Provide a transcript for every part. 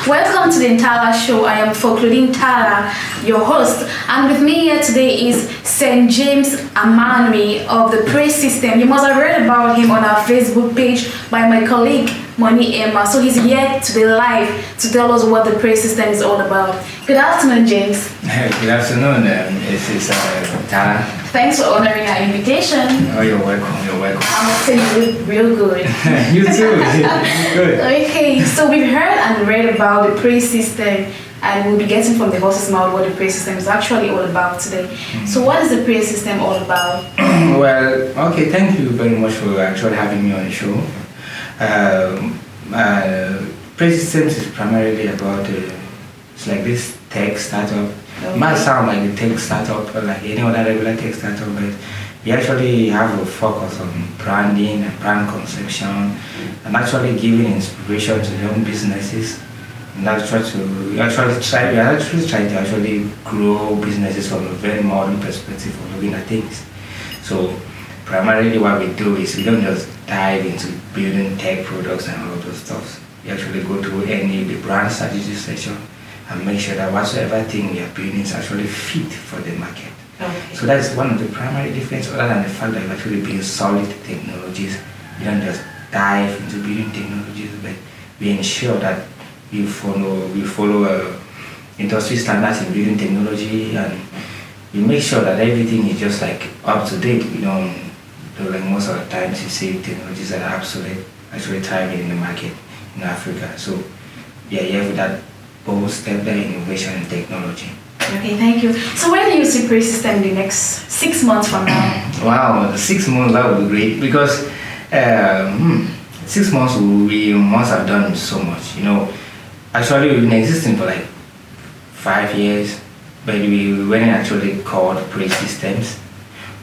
Welcome to the Ntala show. I am for Clodine Ntala, your host, and with me here today is St. James Amahnui of the Praiz Systems. You must have read about him on our Facebook page by my colleague Moni Emma. So he's here today live to tell us what the Praiz Systems is all about. Good afternoon, James. Good afternoon. This is Ntala. Thanks for honoring our invitation. Oh, you're welcome. You're welcome. I must say you look real good. You too. Good. Okay, so we've heard and read about the Praiz System, and we'll be getting from the horse's mouth what the Praiz System is actually all about today. So what is the Praiz System all about? Well, okay, thank you very much for actually having me on the show. Praiz Systems is primarily about, it's like this tech startup. Okay. It might sound like a tech startup or like any other regular tech startup, but we actually have a focus on branding and brand conception and actually giving inspiration to young businesses. And we actually try to actually grow businesses from a very modern perspective of looking at things. So primarily what we do is we don't just dive into building tech products and all those stuff. We actually go through the brand strategy section and make sure that whatsoever thing we are building is actually fit for the market. Okay. So that's one of the primary differences, other than the fact that we actually build solid technologies. We don't just dive into building technologies, but we ensure that we follow industry standards in building technology, and we make sure that everything is just like up to date. You know, like most of the times you see technologies that are obsolete actually thriving in the market in Africa. So we are here with that bold step there, innovation and technology. Okay, thank you. So where do you see Praiz System in the next 6 months from now? Wow, 6 months, that would be great, because 6 months we must have done so much. You know, actually we've been existing for like 5 years, but we weren't actually called Praiz Systems.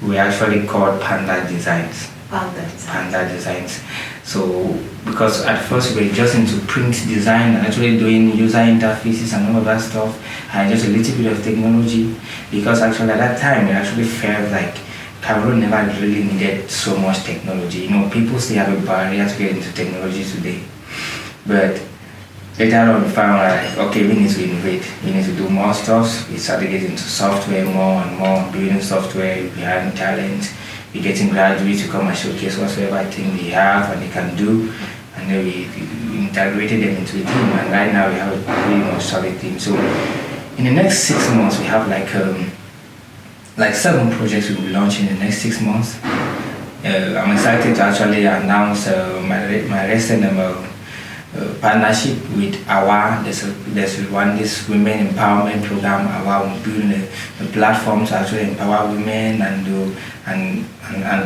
We actually called Panda Designs. Panda Designs. So, because at first we were just into print design and actually doing user interfaces and all of that stuff, and just a little bit of technology, because actually at that time we actually felt like Cameroon never really needed so much technology. You know, people still have a barrier to get into technology today. But later on we found like, okay, we need to innovate, we need to do more stuff. We started getting into software more and more, building software, we had talent. We're getting graduates to come and showcase whatsoever thing they have and they can do, and then we integrated them into the team, and right now we have a pretty much solid team. So in the next 6 months we have like 7 projects we'll be launching in the next 6 months. I'm excited to actually announce my recent partnership with AWA. This women empowerment program. AWA will build a platform to actually empower women and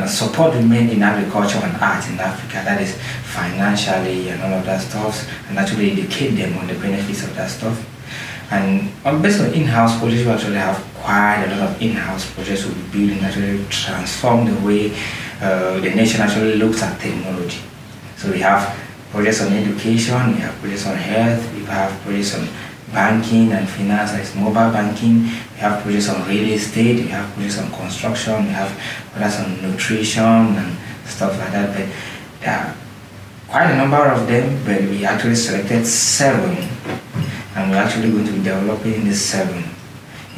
support women in agriculture and art in Africa. That is financially and all of that stuff, and actually educate them on the benefits of that stuff. And based on in-house projects, we actually have quite a lot of in-house projects we'll be building, actually transform the way the nation actually looks at technology. So we have projects on education, we have projects on health, we have projects on banking and finance, like mobile banking, we have projects on real estate, we have projects on construction, we have projects on nutrition and stuff like that. But there are quite a number of them, but we actually selected 7, and we're actually going to be developing the 7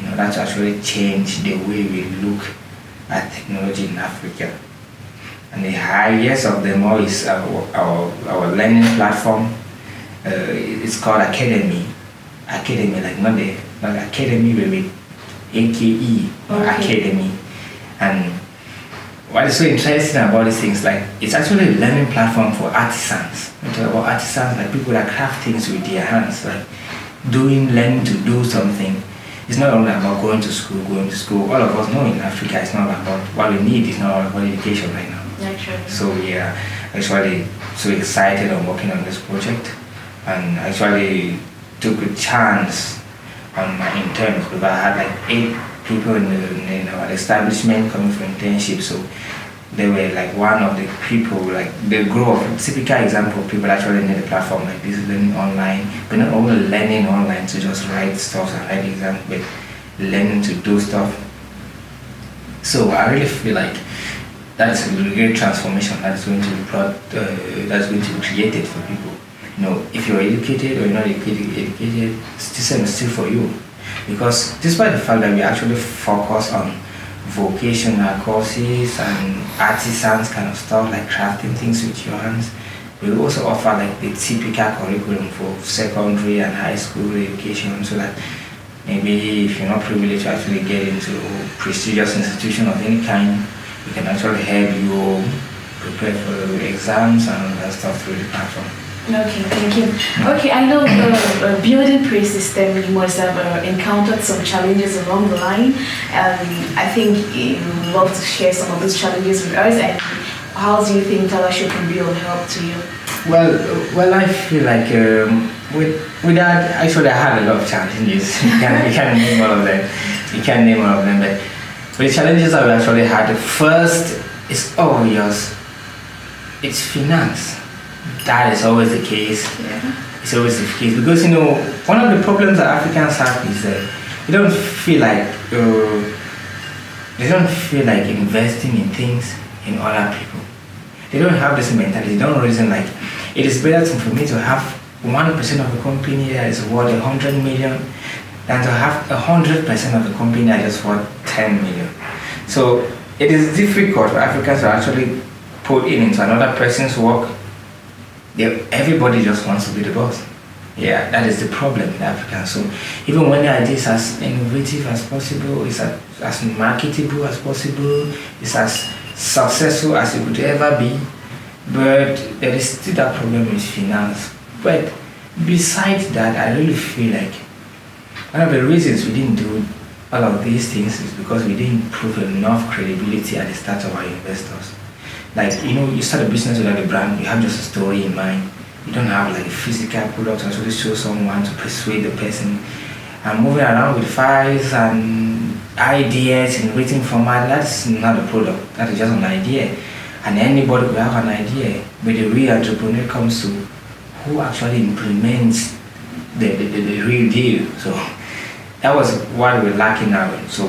in order to actually change the way we look at technology in Africa. And the highest of them all is our learning platform. It's called Academy, like not Academy, but with AKE, Okay. Academy. And what is so interesting about these things, like it's actually a learning platform for artisans. We talk about artisans, like people that craft things with their hands, like learning to do something. It's not only about going to school. All of us know in Africa it's not about what we need, it's not all about education right now. Naturally. So we are actually so excited on working on this project, and actually took a chance on my interns, because I had like 8 people in our establishment coming for internship. So they were like one of the people, like the group of typical example of people actually need a platform like this, learning online, but not only learning online to just write stuff and write exams, but learning to do stuff. So I really feel like that's a great transformation that's going to be that's going to be created for people. if you're educated or you're not educated, system is still for you. Because despite the fact that we actually focus on vocational courses and artisans kind of stuff like crafting things with your hands, we also offer like the typical curriculum for secondary and high school education, so that maybe if you're not privileged to actually get into prestigious institution of any kind, we can actually help you prepare for exams and all that stuff through the platform. Okay, thank you. Okay, I know building Praiz System, you must have encountered some challenges along the line. I think you would love to share some of those challenges with us, and how do you think Ntala Show can be of help to you? Well, I feel like with that, actually I had a lot of challenges. You can't name all of them. But the challenges I actually had, the first is obvious. It's finance. That is always the case. Yeah. It's always the case because one of the problems that Africans have is that they don't feel like investing in things in other people. They don't have this mentality. They don't reason like it is better for me to have 1% of the company that is worth 100 million than to have 100% of the company that is worth 10 million. So it is difficult for Africans to actually put into another person's work. Everybody just wants to be the boss. Yeah, that is the problem in Africa. So even when the idea is as innovative as possible, it's as marketable as possible, it's as successful as it could ever be, but there is still that problem with finance. But besides that, I really feel like one of the reasons we didn't do all of these things is because we didn't prove enough credibility at the start of our investors. Like, you start a business without a brand, you have just a story in mind. You don't have like a physical product to actually show someone to persuade the person. And moving around with files and ideas in written format, that's not a product, that is just an idea. And anybody could have an idea, but the real entrepreneur comes to who actually implements the real deal. So that was what we were lacking out. So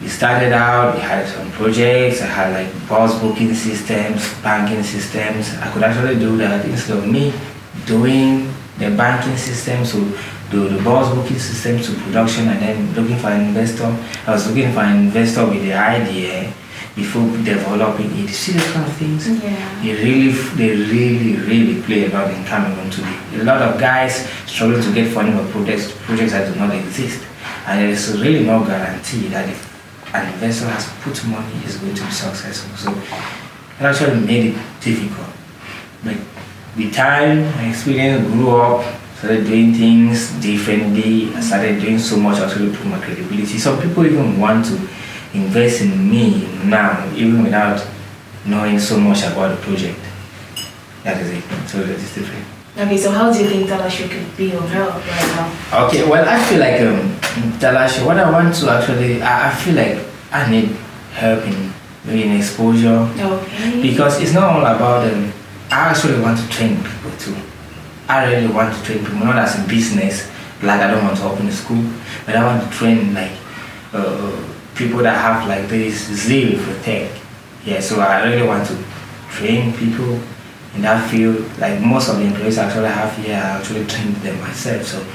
we started out, we had some projects, I had like bus booking systems, banking systems. I could actually do that instead of me doing the banking system, so do the bus booking system to production and then looking for an investor. I was looking for an investor with the idea before developing it. See those kind of things? Yeah. They really play a lot in Cameroon today. A lot of guys struggle to get funding for projects that do not exist. And there is really no guarantee that if an investor has put money, is going to be successful. So it actually made it difficult. But with time, my experience grew up, started doing things differently. I started doing so much actually to my credibility. Some people even want to invest in me now, even without knowing so much about the project. That is it. So that is different. Okay, so how do you think Ntala Show could be of help right now? Okay, well, I feel like Ntala Show, what I want to actually, I feel like I need help in exposure. Okay. Because it's not all about I actually want to train people too. I really want to train people, not as a business, like I don't want to open a school, but I want to train like people that have like this zeal for tech. Yeah, so I really want to train people in that field. Like most of the employees I actually have here, I actually trained them myself. So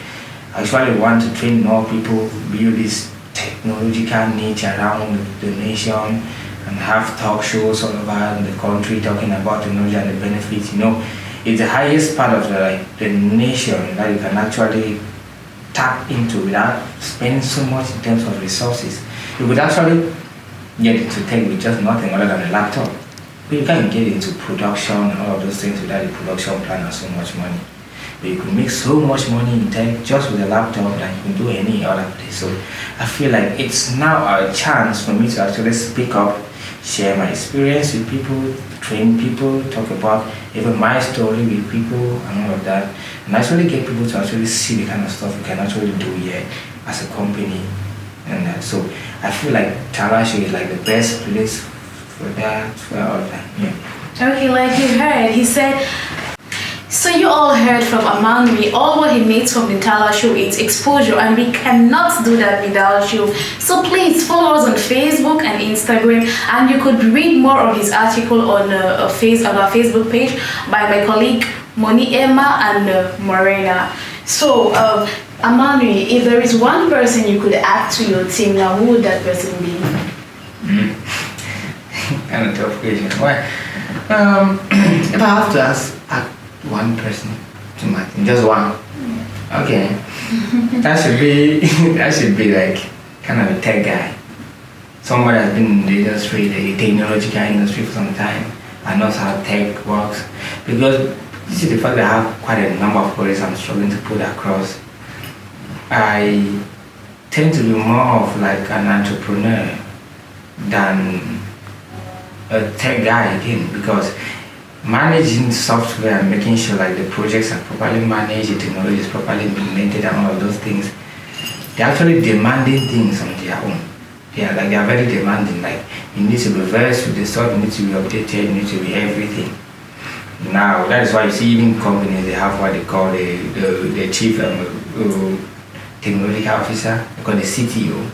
I actually want to train more people, build this technological niche around the nation, and have talk shows all over the country talking about technology and the benefits. It's the highest part of the nation that you can actually tap into without spending so much in terms of resources. You could actually get into tech with just nothing other than a laptop. But you can't get into production and all of those things without a production plan and so much money. But you can make so much money in tech just with a laptop that you can do any other place. So I feel like it's now a chance for me to actually speak up, share my experience with people, train people, talk about even my story with people and all of that, and actually get people to actually see the kind of stuff we can actually do here as a company. And so I feel like Ntala Show is like the best place for that, for all that. Yeah. Okay, like you heard, he said, so you all heard from Amahnui, all what he makes from the Ntala Show is exposure, and we cannot do that without you. So please follow us on Facebook and Instagram, and you could read more of his article on our Facebook page by my colleague Moni Emma, and Morena. So, Amahnui, if there is one person you could add to your team now, who would that person be? Kind of tough question. Why? If I have to add one person to my team, just one. Okay. That should be like kind of a tech guy. Somebody that's been in the industry, the technological industry for some time, and knows how tech works. Because this is the fact that I have quite a number of projects I'm struggling to put across. I tend to be more of like an entrepreneur than a tech guy again, because managing software and making sure like the projects are properly managed, the technology is properly implemented and all of those things, they're actually demanding things on their own. They are very demanding. Like, you need to be versed with the stuff, you need to be updated, you need to be everything. Now that is why you see even companies, they have what they call the chief technological officer, they call the CTO.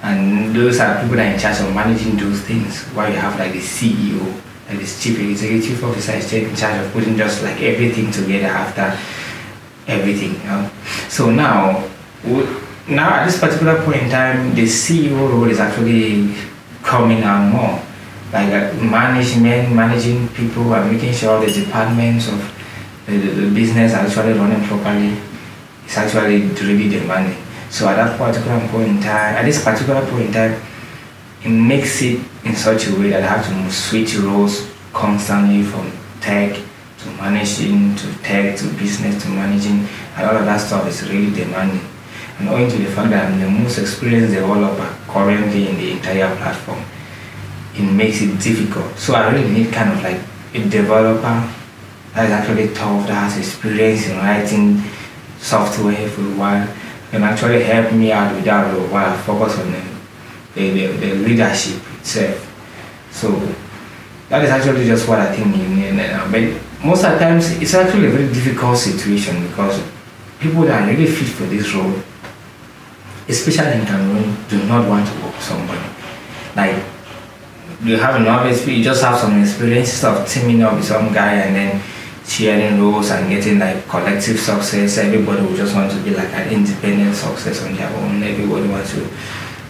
And those are people that are in charge of managing those things, while you have like the CEO, like this chief executive officer is in charge of putting just like everything together after everything. So now at this particular point in time, the CEO role is actually coming out more. Like managing people and making sure the departments of the business are actually running properly. It's actually really demanding. So at this particular point in time, it makes it in such a way that I have to switch roles constantly from tech to managing to tech to business to managing, and all of that stuff is really demanding. And owing to the fact that I'm the most experienced developer currently in the entire platform, it makes it difficult. So I really need kind of like a developer that is actually tough, that has experience in writing software for a while, can actually help me out with that role while I focus on the leadership itself. So that is actually just what I think you need. But most of the times it's actually a very difficult situation, because people that are really fit for this role, especially in Cameroon, do not want to work with somebody. Like, you have enough, you just have some experience of teaming up with some guy and then sharing roles and getting like collective success. Everybody will just want to be like an independent success on their own. Everybody wants to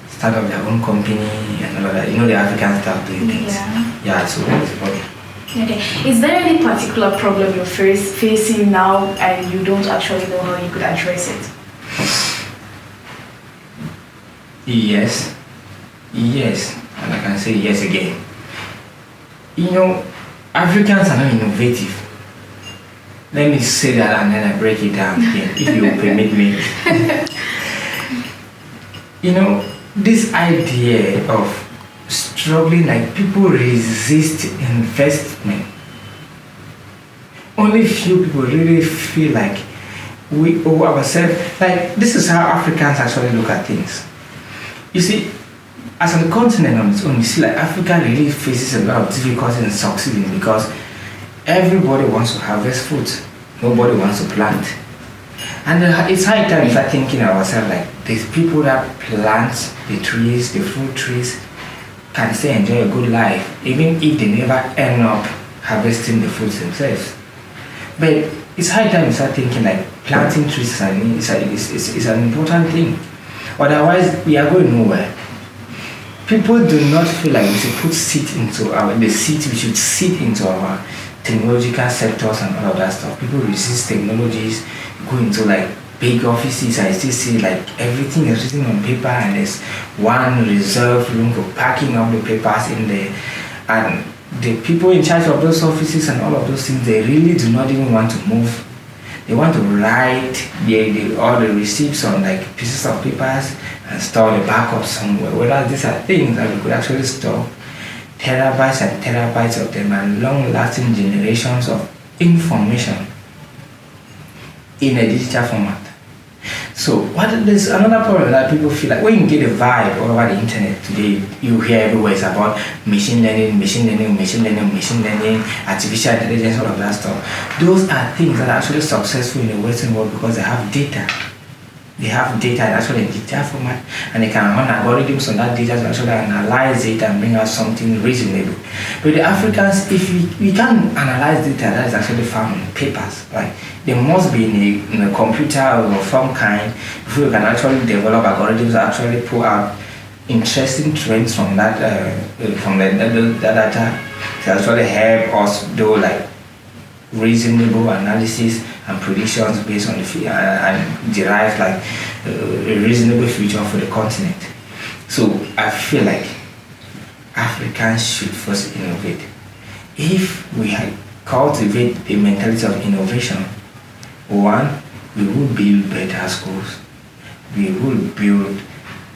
start up their own company and all of that. You know, the African style doing things. Yeah, so that's the problem. Okay. Is there any particular problem you're facing now and you don't actually know how you could address it? Yes, and I can say yes again. You know, Africans are not innovative. Let me say that and then I break it down again, if you permit me. You know, this idea of struggling, like people resist investment. Only few people really feel like we owe ourselves. Like, this is how Africans actually look at things. You see, as a continent on its own, you see like Africa really faces a lot of difficulty in succeeding, because everybody wants to harvest food, nobody wants to plant. And it's high time we start thinking ourselves like these people that plant the trees, the fruit trees, can still enjoy a good life, even if they never end up harvesting the fruits themselves. But it's high time we start thinking like planting trees is an important thing. Otherwise, we are going nowhere. People do not feel like we should put we should seed into our technological sectors and all of that stuff. People resist technologies, go into like big offices. I still see like everything is written on paper, and there's one reserved room for packing up the papers in there. And the people in charge of those offices and all of those things, they really do not even want to move. They want to write all the receipts on like pieces of papers and store the backup somewhere. Whereas these are things that we could actually store terabytes and terabytes of them, and long-lasting generations of information in a digital format. So there's another problem that people feel like when you get a vibe all over the internet today, you hear everywhere is about machine learning, artificial intelligence, all of that stuff. Those are things that are actually successful in the Western world because they have data. They have data actually in detailed format, and they can run algorithms on that data to actually analyze it and bring out something reasonable. But the Africans, if we can't analyze data that is actually found in papers, right? There must be in a computer of some kind before we can actually develop algorithms that actually pull out interesting trends from that from the data to actually help us do like reasonable analysis and predictions based on the and derive like a reasonable future for the continent. So I feel like Africans should first innovate. If we cultivate the mentality of innovation, one, we will build better schools, we will build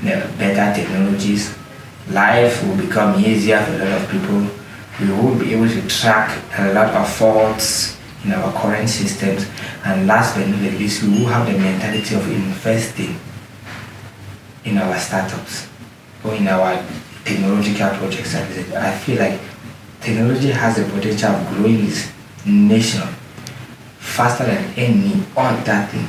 better technologies, life will become easier for a lot of people, we will be able to track a lot of faults in our current systems, and last but not least, we will have the mentality of investing in our startups or in our technological projects. I feel like technology has the potential of growing this nation faster than any other thing.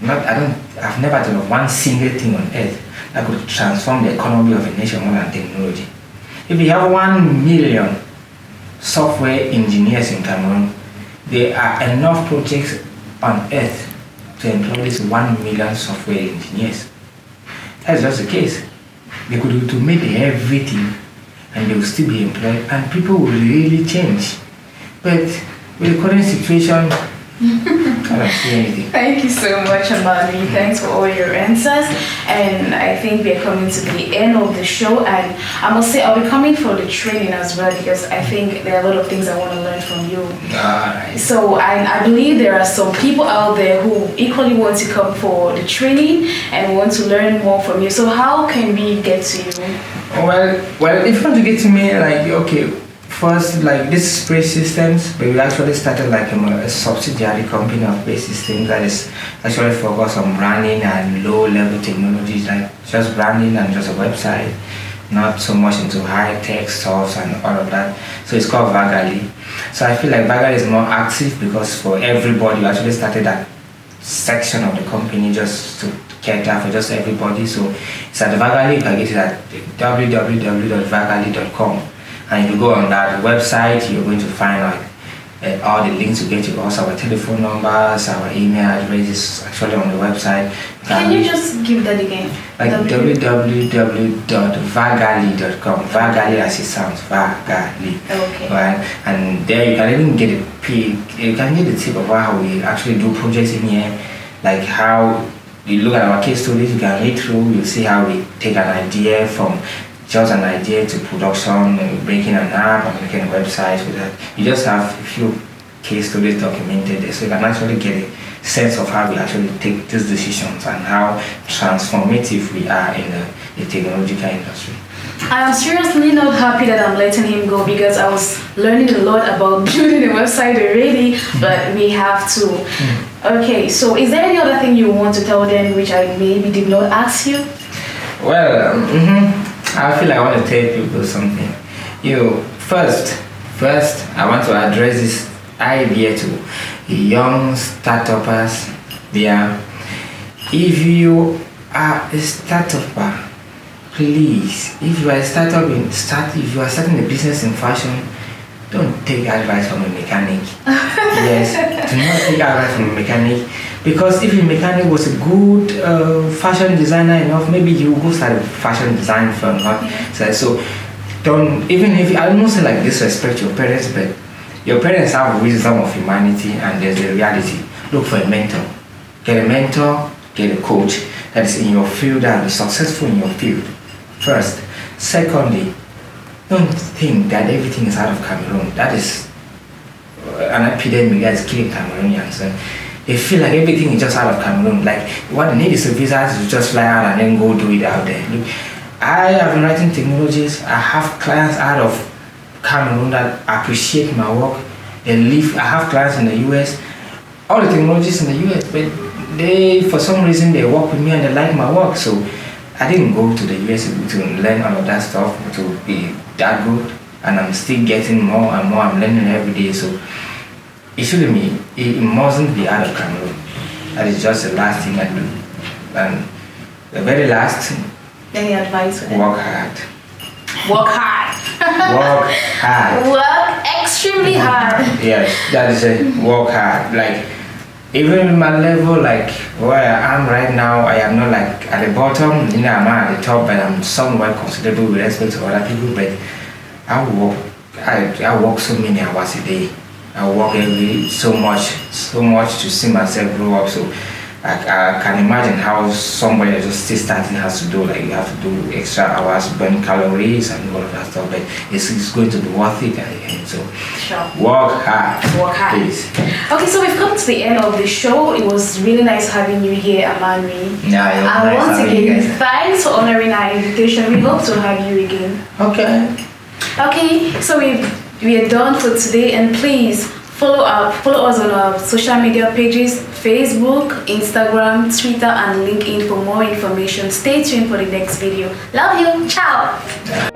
I've never thought of one single thing on earth that could transform the economy of a nation more than technology. If we have 1 million software engineers in Cameroon, there are enough projects on earth to employ these 1 million software engineers. That's just the case. They could automate everything and they will still be employed and people will really change. But with the current situation, I don't see anything. Thank you so much, Amahnui. Thanks for all your answers. And I think we're coming to the end of the show. And I must say, I'll be coming for the training as well because I think there are a lot of things I want to learn from you. Right. So I believe there are some people out there who equally want to come for the training and want to learn more from you. So how can we get to you? Well, if you want to get to me, like, okay, first, like, this is Praiz Systems, but we actually started like a subsidiary company of Praiz Systems that is actually focused on branding and low-level technologies, like just branding and just a website, not so much into high-tech stuff and all of that. So it's called Vagali. So I feel like Vagali is more active because for everybody, we actually started that section of the company just to cater for just everybody. So it's at Vagali. You can get it at www.vagali.com. And if you go on that website, you're going to find all the links to get to us, our telephone numbers, our email address is actually on the website. Can you just give that again? Like www.vagali.com. Vagali as it sounds, Vagali. Okay. Right? And there you can even get you can get the tip of how we actually do projects in here, like how you look at our case studies, you can read through, you'll see how we take an idea from just an idea to production, making an app and making a website with that. You just have a few case studies documented there, so you can actually get a sense of how we actually take these decisions and how transformative we are in the technological industry. I am seriously not happy that I'm letting him go because I was learning a lot about building a website already, but we have to. Okay, so is there any other thing you want to tell them which I maybe did not ask you? Well, I feel like I want to tell people something. First, I want to address this idea to young startuppers. Yeah, if you are a startupper, please, if you are a if you are starting a business in fashion, don't take advice from a mechanic. Yes, do not take advice from a mechanic, because if a mechanic was a good fashion designer enough, maybe you will go start a fashion design firm. So don't, even if I don't say like disrespect your parents, but your parents have wisdom of humanity and there's the reality. Look for a mentor. Get a mentor, get a coach that is in your field and is successful in your field. First. Secondly, don't think that everything is out of Cameroon. That is an epidemic that is killing Cameroonians. They feel like everything is just out of Cameroon. Like what they need is a visa to just fly out and then go do it out there. Look, I have been writing technologies. I have clients out of Cameroon that appreciate my work. They live. I have clients in the US. All the technologists in the US, but they, for some reason, they work with me and they like my work. So I didn't go to the US to learn all of that stuff to be that good, and I'm still getting more and more. I'm learning every day. So it shouldn't be. It mustn't be out of Cameroon. That is just the last thing I do. And the very last, Any advice for them? work hard. Work hard. Work hard. Work extremely hard. Yes, that is it. Work hard. Like, even my level, like where I am right now, I am not like at the bottom. You know, I'm not at the top, but I'm somewhat considerable with respect to other people. But I work so many hours a day. I work so much to see myself grow up. So I can imagine how somebody that's just still starting has to do. Like, you have to do extra hours, burn calories and all of that stuff. But it's going to be worth it at the end. So Sure. work hard. Work hard. Please. Okay, so we've come to the end of the show. It was really nice having you here, Amahnui. Yeah, it was And nice once having you again, guys. thanks for honoring our invitation. We hope to have you again. Okay. Okay, so we are done for today, and please follow us on our social media pages: Facebook, Instagram, Twitter, and LinkedIn for more information. Stay tuned for the next video. Love you. Ciao.